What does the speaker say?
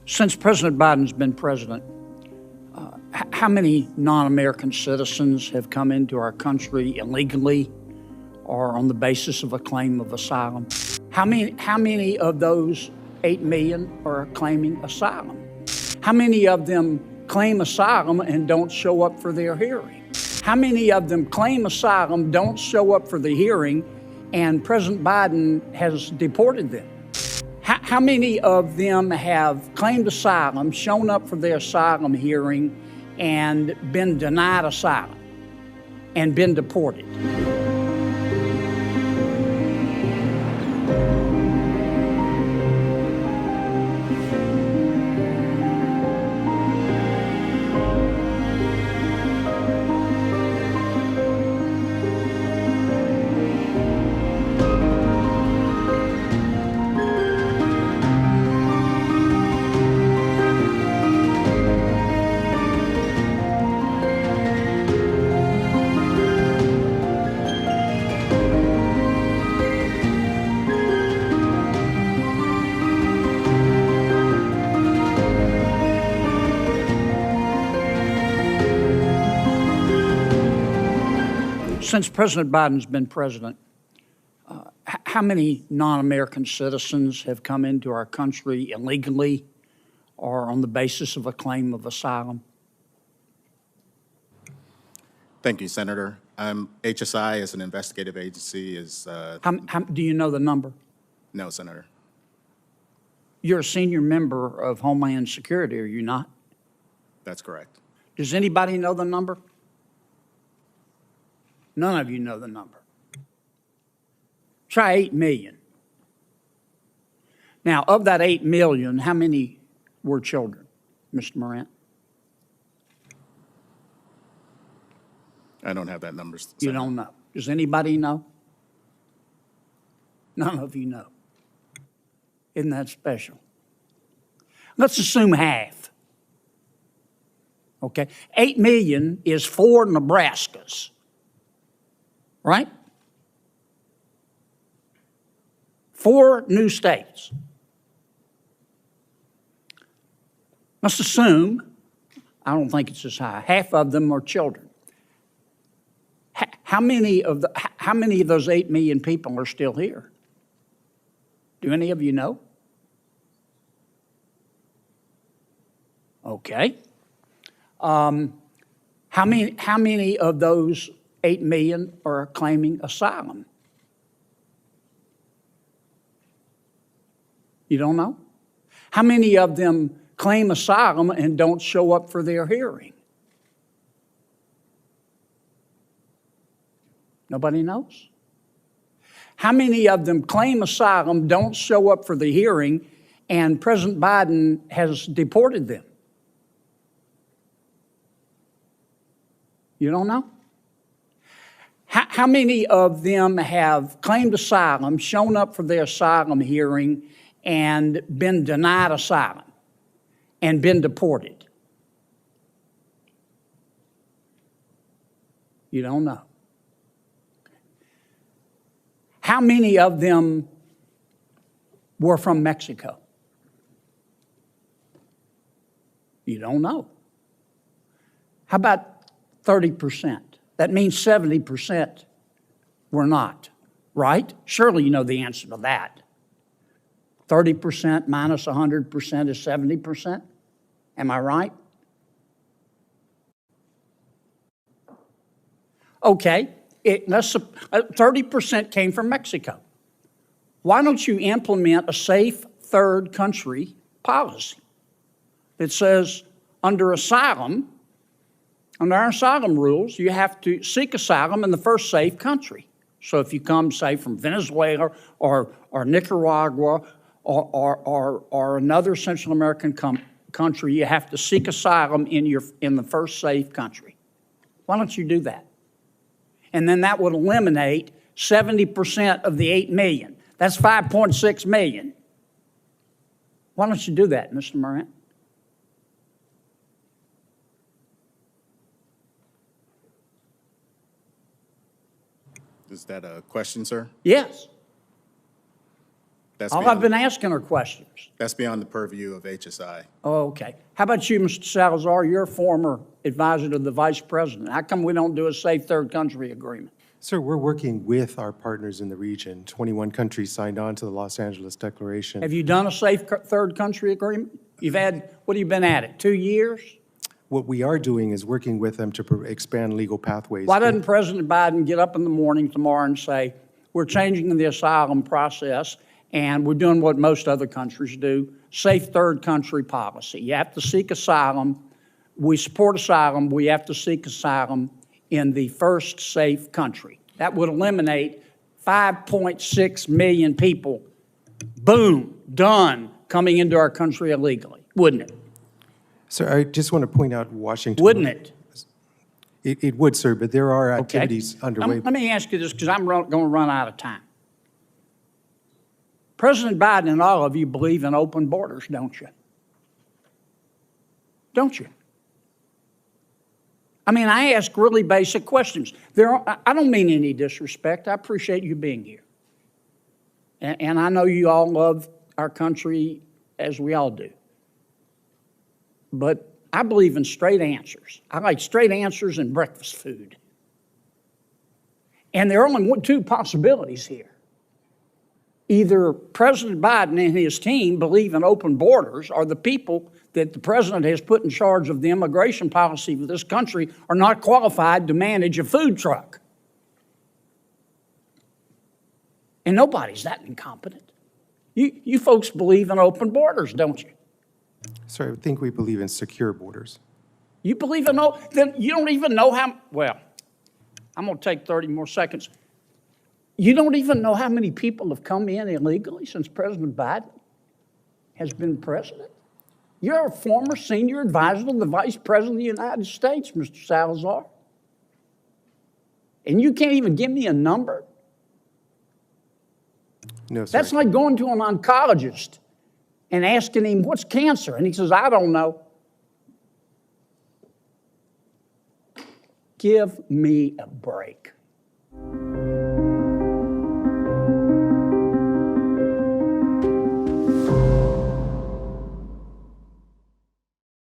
Since President Biden's been president, how many non-American citizens have come into our country illegally or on the basis of a claim of asylum? How many of those 8 million are claiming asylum? How many of them claim asylum and don't show up for their hearing? How many of them claim asylum, don't show up for the hearing, and President Biden has deported them? How many of them have claimed asylum, shown up for their asylum hearing, and been denied asylum and been deported? Since President Biden's been president, how many non-American citizens have come into our country illegally or on the basis of a claim of asylum? Thank you, Senator. HSI, as an investigative agency, is... Do you know the number? No, Senator. You're a senior member of Homeland Security, are you not? That's correct. Does anybody know the number? None of you know the number. Try 8 million. Now, of that 8 million, how many were children, Mr. Morant? I don't have that number, Senator. You don't know. Does anybody know? None of you know. Isn't that special? Let's assume half. Okay? 8 million is 4 Nebraskas. Right? 4 new states. Let's assume, I don't think it's as high, half of them are children. How many of those 8 million people are still here? Do any of you know? Okay. How many of those 8 million are claiming asylum? You don't know? How many of them claim asylum and don't show up for their hearing? Nobody knows? How many of them claim asylum, don't show up for the hearing, and President Biden has deported them? You don't know? How many of them have claimed asylum, shown up for their asylum hearing, and been denied asylum and been deported? You don't know. How many of them were from Mexico? You don't know. How about 30%? That means 70% were not, right? Surely you know the answer to that. 30% minus 100% is 70%. Am I right? Okay, 30% came from Mexico. Why don't you implement a safe third country policy that says under asylum, under our asylum rules, you have to seek asylum in the first safe country. So if you come, say, from Venezuela or Nicaragua or another Central American country, you have to seek asylum in the first safe country. Why don't you do that? And then that would eliminate 70% of the 8 million. That's 5.6 million. Why don't you do that, Mr. Morant? Is that a question, sir? Yes. That's All beyond, I've been asking are questions. that's beyond the purview of HSI. Oh, okay. How about you, Mr. Salazar? You're a former advisor to the vice president. How come we don't do a safe third country agreement? Sir, we're working with our partners in the region. 21 countries signed on to the Los Angeles Declaration. Have you done a safe third country agreement? You've had, what have you been at it, 2 years? What we are doing is working with them to expand legal pathways. Why doesn't President Biden get up in the morning tomorrow and say, we're changing the asylum process and we're doing what most other countries do, safe third country policy. You have to seek asylum. We support asylum. We have to seek asylum in the first safe country. That would eliminate 5.6 million people, boom, done, coming into our country illegally, wouldn't it? Sir, I just want to point out Washington. Wouldn't it? It would, sir, but there are Okay. activities underway. Let me ask you this, because I'm going to run out of time. President Biden and all of you believe in open borders, don't you? Don't you? I mean, I ask really basic questions. I don't mean any disrespect. I appreciate you being here. And I know you all love our country as we all do. But I believe in straight answers. I like straight answers and breakfast food. And there are only two possibilities here. Either President Biden and his team believe in open borders, or the people that the president has put in charge of the immigration policy of this country are not qualified to manage a food truck. And nobody's that incompetent. You folks believe in open borders, don't you? Sir, I think we believe in secure borders. You believe in then you don't even know how, well, I'm going to take 30 more seconds. You don't even know how many people have come in illegally since President Biden has been president? You're a former senior advisor to the Vice President of the United States, Mr. Salazar. And you can't even give me a number? No, sir. That's like going to an oncologist and asking him, what's cancer? And he says, I don't know. Give me a break.